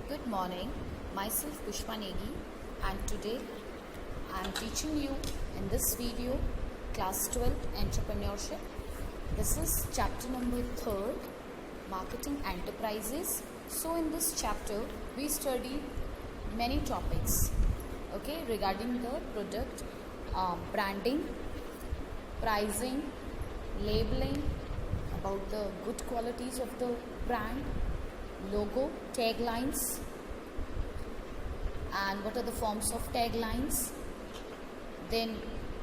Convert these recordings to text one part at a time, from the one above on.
Good morning, myself Pushpa Negi, and today I am teaching you in this video class 12 entrepreneurship. This is chapter number 3, marketing enterprises. So in this chapter we study many topics regarding the product, branding, pricing, labeling, about the good qualities of the brand, logo, taglines, and what are the forms of taglines, then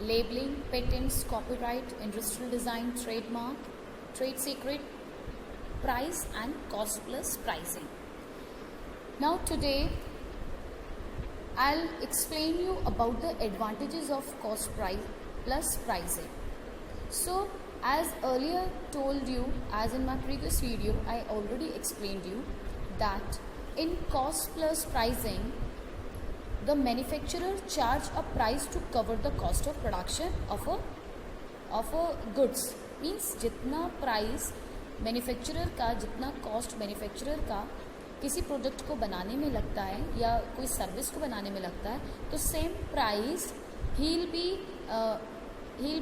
labeling, patents, copyright, industrial design, trademark, trade secret, price, and cost plus pricing. Now today I'll explain you about the advantages of cost price plus pricing. So as earlier told you, as in my previous video, I already explained you that in cost plus pricing, the manufacturer charge a price to cover the cost of production of a goods. Means जितना price manufacturer का, जितना cost manufacturer का किसी product को बनाने में लगता है या कोई सर्विस को बनाने में लगता है, तो same price he'll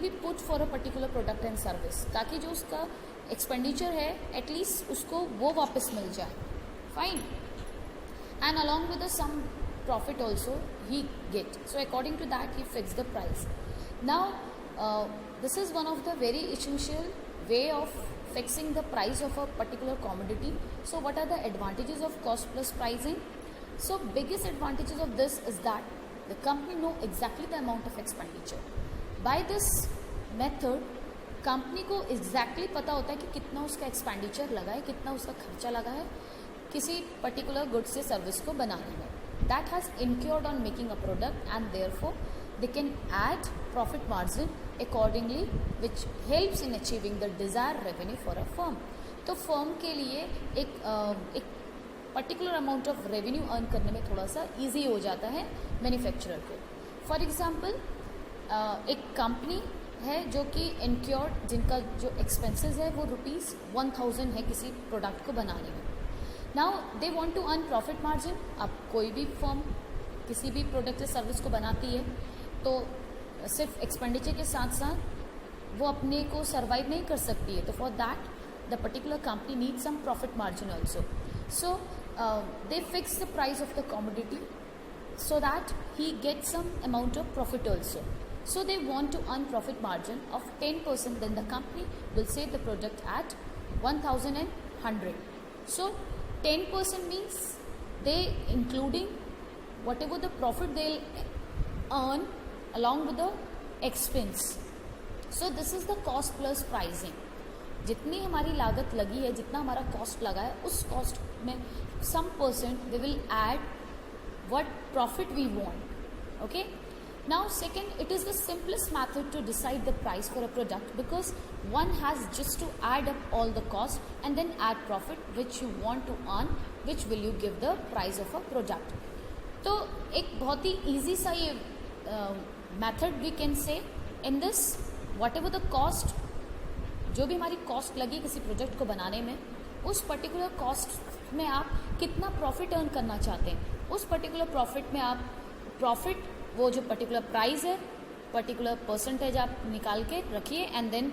be put for a particular product and service, ताकि जो उसका एक्सपेंडिचर है एटलीस्ट उसको वो वापस मिल जाए. Fine. And along with some profit also he get. So according to that he fix the price. Now this is one of the very essential way of fixing the price of a particular commodity. So what are the advantages of cost plus pricing? So biggest advantages of this is that the company know exactly the amount of expenditure. By this method company को exactly पता होता है कि कितना उसका expenditure लगा है, कितना उसका खर्चा लगा है किसी पर्टिकुलर गुड्स से सर्विस को बनाने में. That has incurred on making a product, and therefore they can add profit margin accordingly, which helps in achieving the desired revenue for a firm. तो फर्म के लिए एक particular amount of revenue earn करने में थोड़ा सा easy हो जाता है मैन्युफैक्चरर को. फॉर एग्जांपल एक कंपनी है जो कि इनक्योर्ड, जिनका जो एक्सपेंसेस है वो ₹1000 है किसी प्रोडक्ट को बनाने में. Now they want to earn profit margin. अब कोई भी फर्म किसी भी प्रोडक्ट या सर्विस को बनाती है तो सिर्फ एक्सपेंडिचर के साथ साथ वो अपने को सर्वाइव नहीं कर सकती है. तो for that the particular company need some profit margin also. So they fix the price of the commodity so that he gets some amount of profit also. So they want to earn profit margin of 10%, then the company will sell the product at 1,100. So 10% means they including whatever the profit they'll earn along with the expense. So this is the cost plus pricing. जितनी हमारी लागत लगी है, जितना हमारा cost लगा है, उस कॉस्ट में some percent they will add what profit we want. Okay. Now second, it is the simplest method to decide the price for a product, because one has just to add up all the cost and then add profit which you want to earn, which will you give the price of a product. तो एक बहुत ही easy सा ये method we can say. In this, whatever the cost, जो भी हमारी cost लगी किसी प्रोजेक्ट को बनाने में, उस पर्टिकुलर कॉस्ट में आप कितना प्रॉफिट अर्न करना चाहते हैं, उस पर्टिकुलर प्रॉफिट में आप प्रॉफिट, वो जो पर्टिकुलर प्राइस है, पर्टिकुलर परसेंटेज आप निकाल के रखिए and then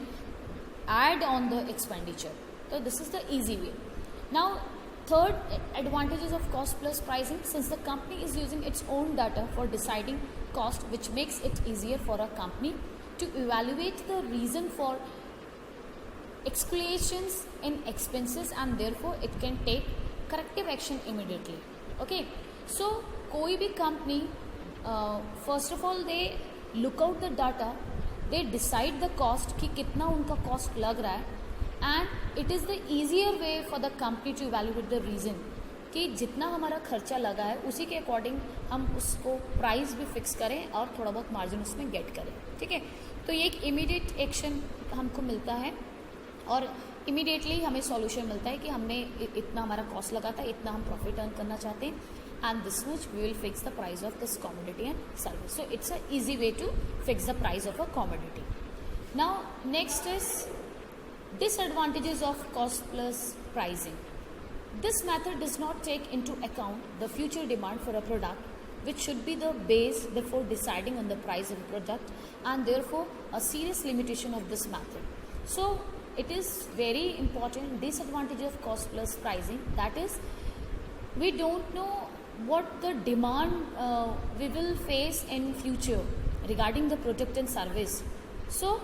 add on the expenditure. तो this is the easy way. Now third advantages of cost plus pricing, since the company is using its own data for deciding cost, which makes it easier for a company to evaluate the reason for escalations in expenses, and therefore it can take corrective action immediately. Okay, so कोई भी company first of all they look out the data, they decide the cost कि कितना उनका cost लग रहा है, and it is the easier way for the company to evaluate the reason कि जितना हमारा खर्चा लगा है उसी के अकॉर्डिंग हम उसको प्राइस भी फिक्स करें और थोड़ा बहुत मार्जिन उसमें गेट करें. ठीक है. तो ये एक इमीडिएट एक्शन हमको मिलता है और इमीडिएटली हमें सॉल्यूशन मिलता है कि हमने इतना हमारा कॉस्ट लगा था, इतना हम प्रॉफिट अर्न करना चाहते हैं, and this much we will fix the price of this commodity and service. So it's a easy way to fix the price of a commodity. Now next is disadvantages of cost plus pricing. This method does not take into account the future demand for a product, which should be the base before deciding on the price of a product, and therefore a serious limitation of this method. So it is very important disadvantage of cost plus pricing, that is we don't know what the demand we will face in future regarding the product and service. So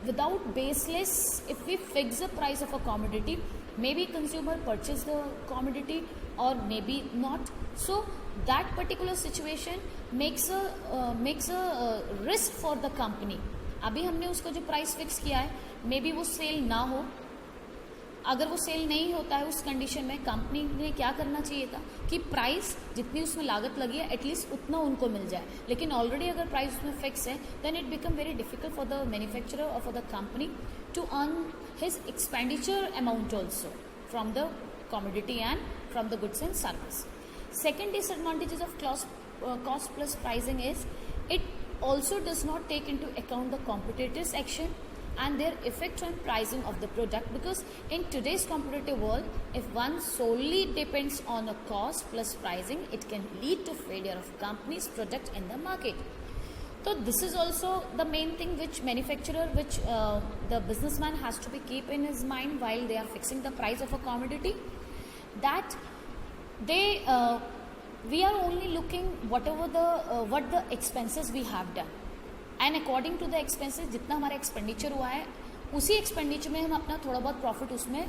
without baseless, if we fix the price of a commodity, maybe consumer purchase the commodity or maybe not. So that particular situation makes a risk for the company. अभी हमने उसको जो price fix किया है, may be वो cell ना हो. अगर वो सेल नहीं होता है उस कंडीशन में कंपनी ने क्या करना चाहिए था कि प्राइस जितनी उसमें लागत लगी है एटलीस्ट उतना उनको मिल जाए. लेकिन ऑलरेडी अगर प्राइस उसमें फिक्स है, then it become very difficult for the manufacturer और for the company to earn his expenditure amount also from the commodity and from the goods and service. Second disadvantages of cost plus pricing is it also does not take into account the competitors' action and their effect on pricing of the product, because in today's competitive world, if one solely depends on a cost plus pricing, it can lead to failure of company's product in the market. So this is also the main thing which manufacturer, which the businessman has to be keep in his mind while they are fixing the price of a commodity, that they we are only looking whatever the what the expenses we have done, and according to the expenses जितना हमारा expenditure हुआ है उसी expenditure में हम अपना थोड़ा बहुत profit उसमें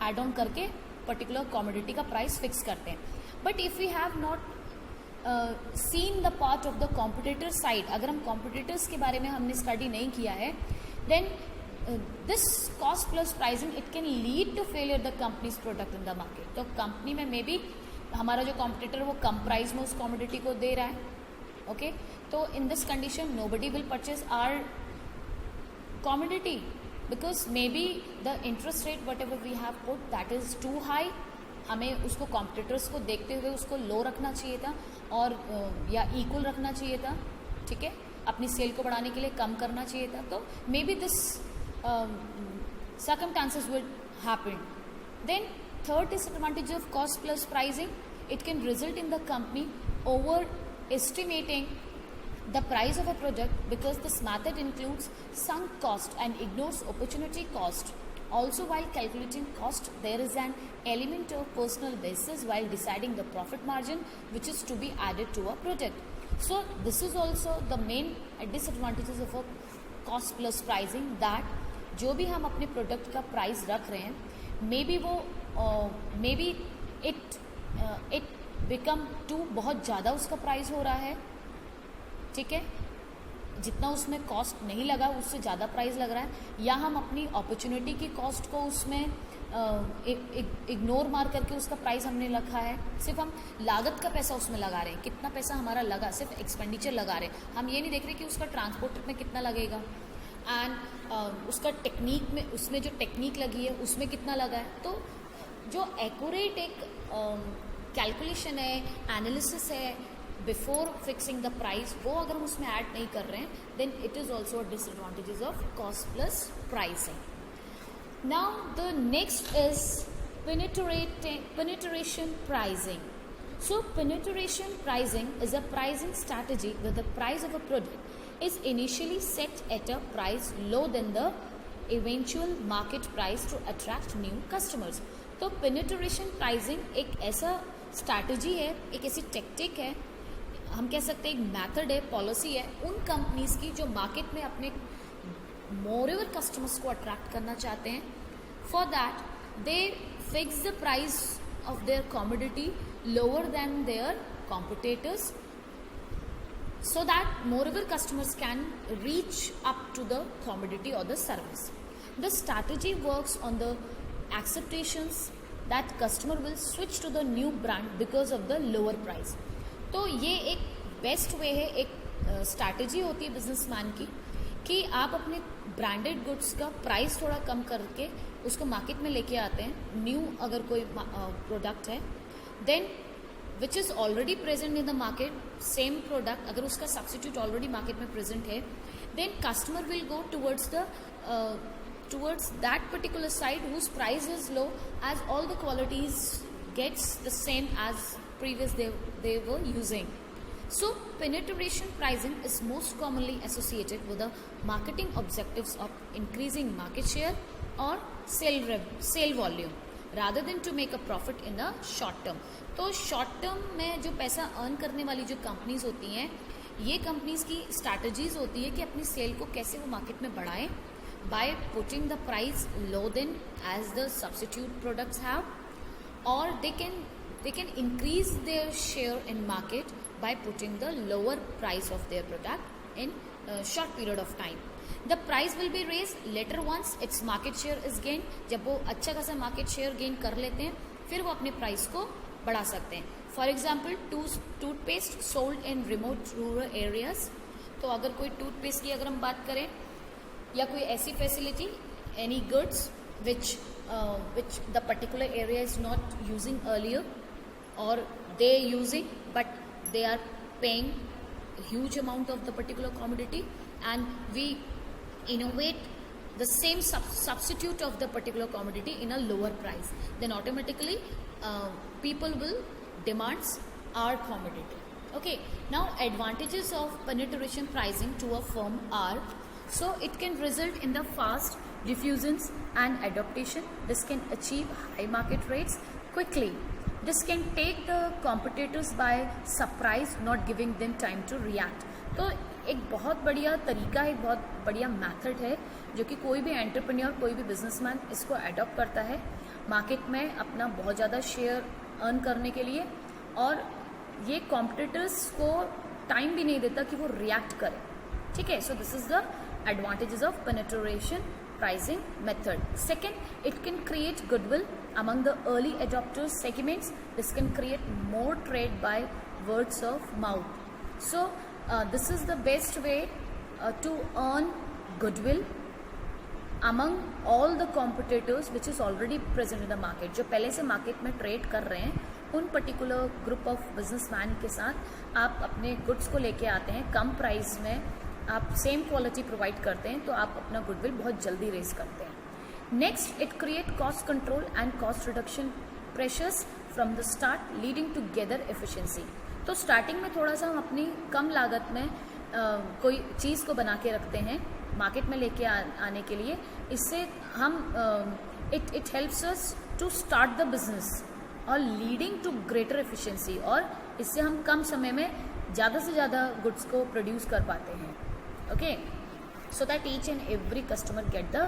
add on करके particular commodity का price fix करते हैं. But if we have not seen the part of the competitor side, अगर हम competitors के बारे में हमने study नहीं किया है, then this cost plus pricing it can lead to failure the company's product in the market. तो कंपनी में मे बी हमारा जो कॉम्पिटिटर वो कम प्राइस में उस कॉमोडिटी को दे रहा है. ओके, तो in this condition nobody will purchase our commodity because may be the interest rate whatever we have put that is too high. हमें उसको कॉम्पिटिटर्स को देखते हुए उसको लो रखना चाहिए था और या इक्वल रखना चाहिए था. ठीक है, अपनी सेल को बढ़ाने के लिए कम करना चाहिए था. तो may be this circumstances would happen. Then third disadvantage of cost plus pricing, it can result in the company overestimating the price of a product because this method includes sunk cost and ignores opportunity cost. Also, while calculating cost, there is an element of personal basis while deciding the profit margin which is to be added to a product. So this is also the main disadvantages of a cost plus pricing, that जो भी हम अपने product का price रख रहे हैं may be it become too बहुत ज़्यादा उसका प्राइस हो रहा है. ठीक है, जितना उसमें कॉस्ट नहीं लगा उससे ज़्यादा प्राइस लग रहा है, या हम अपनी अपॉर्चुनिटी की कॉस्ट को उसमें इग्नोर मार करके उसका प्राइस हमने रखा है. सिर्फ हम लागत का पैसा उसमें लगा रहे हैं, कितना पैसा हमारा लगा, सिर्फ एक्सपेंडिचर लगा रहे हैं. हम ये नहीं देख रहे कि उसका ट्रांसपोर्ट में कितना लगेगा एंड उसका टेक्निक में उसमें जो टेक्निक लगी है उसमें कितना लगा है. तो जो एक्यूरेट एक कैलकुलेशन है, एनालिसिस है बिफोर फिक्सिंग द प्राइस, वो अगर हम उसमें ऐड नहीं कर रहे हैं then it is also disadvantages of cost plus pricing. Now the next is penetration pricing. So penetration pricing is a pricing strategy where the price of a product is initially set at a price lower than the eventual market price to attract new customers. तो penetration pricing एक ऐसा strategy है, एक ऐसी tactic है, हम कह सकते हैं एक मेथड है, पॉलिसी है उन कंपनीज की जो मार्केट में अपने मोरेवर कस्टमर्स को अट्रैक्ट करना चाहते हैं. For that they fix the price of their commodity lower than their competitors so that moreover customers can reach up to the commodity or the service. The strategy works on the acceptations that customer will switch to the new brand because of the lower price. तो ये एक best way है, एक strategy होती है businessman की कि आप अपने ब्रांडेड गुड्स का प्राइस थोड़ा कम करके उसको मार्केट में लेके आते हैं. न्यू अगर कोई प्रोडक्ट है then which is already present in the market, same product अगर उसका सब्सिट्यूट ऑलरेडी मार्केट में प्रेजेंट है, then customer will go towards the towards that particular side whose price is low, as all the qualities gets the same as previous they were using. So penetration pricing is most commonly associated with the marketing objectives of increasing market share or sale volume rather than to make a profit in the short term. तो short term में जो पैसा earn करने वाली जो companies होती हैं, ये कंपनीज की स्ट्रैटेजीज होती है कि अपनी सेल को कैसे वो मार्केट में बढ़ाएं by putting the price low then as the substitute products have, और they can increase their share in market by putting the lower price of their product in a short period of time. The price will be raised later once its market share is gained. जब वो अच्छा खासा market share gain कर लेते हैं, फिर वो अपने price को बढ़ा सकते हैं. For example, toothpaste sold in remote rural areas. तो अगर कोई toothpaste की अगर हम बात करें या कोई ऐसी facility, any goods which the particular area is not using earlier or they using but they are paying a huge amount of the particular commodity, and we innovate the same substitute of the particular commodity in a lower price, then automatically people will demands our commodity. Okay, now advantages of penetration pricing to a firm are, so it can result in the fast diffusions and adaptation. This can achieve high market rates quickly. This can take the competitors by surprise, not giving them time to react. तो एक बहुत बढ़िया तरीका है, एक बहुत बढ़िया method है जो कि कोई भी एंटरप्रेन्योर, कोई भी बिजनेसमैन इसको अडॉप्ट करता है मार्केट में अपना बहुत ज़्यादा शेयर अर्न करने के लिए, और ये कॉम्पिटिटर्स को टाइम भी नहीं देता कि वो रिएक्ट करें. ठीक है, so this is the advantages of penetration pricing method. Second, it can create goodwill among the early adopters segments. This can create more trade by words of mouth. So this is the best way to earn goodwill among all the competitors which is already present in the market. जो पहले से market में trade कर रहे हैं, उन particular group of businessman के साथ आप अपने गुड्स को लेके आते हैं कम प्राइस में, आप सेम क्वालिटी प्रोवाइड करते हैं, तो आप अपना गुडविल बहुत जल्दी रेज करते हैं. Next, it create cost control and cost reduction pressures from the start leading to greater efficiency. तो स्टार्टिंग में थोड़ा सा हम अपनी कम लागत में कोई चीज़ को बना के रखते हैं मार्केट में लेके आने के लिए. इससे हम it helps us to start the business और लीडिंग टू ग्रेटर एफिशिएंसी, और इससे हम कम समय में ज़्यादा से ज़्यादा गुड्स को प्रोड्यूस कर पाते हैं. Okay, so that each and every customer get the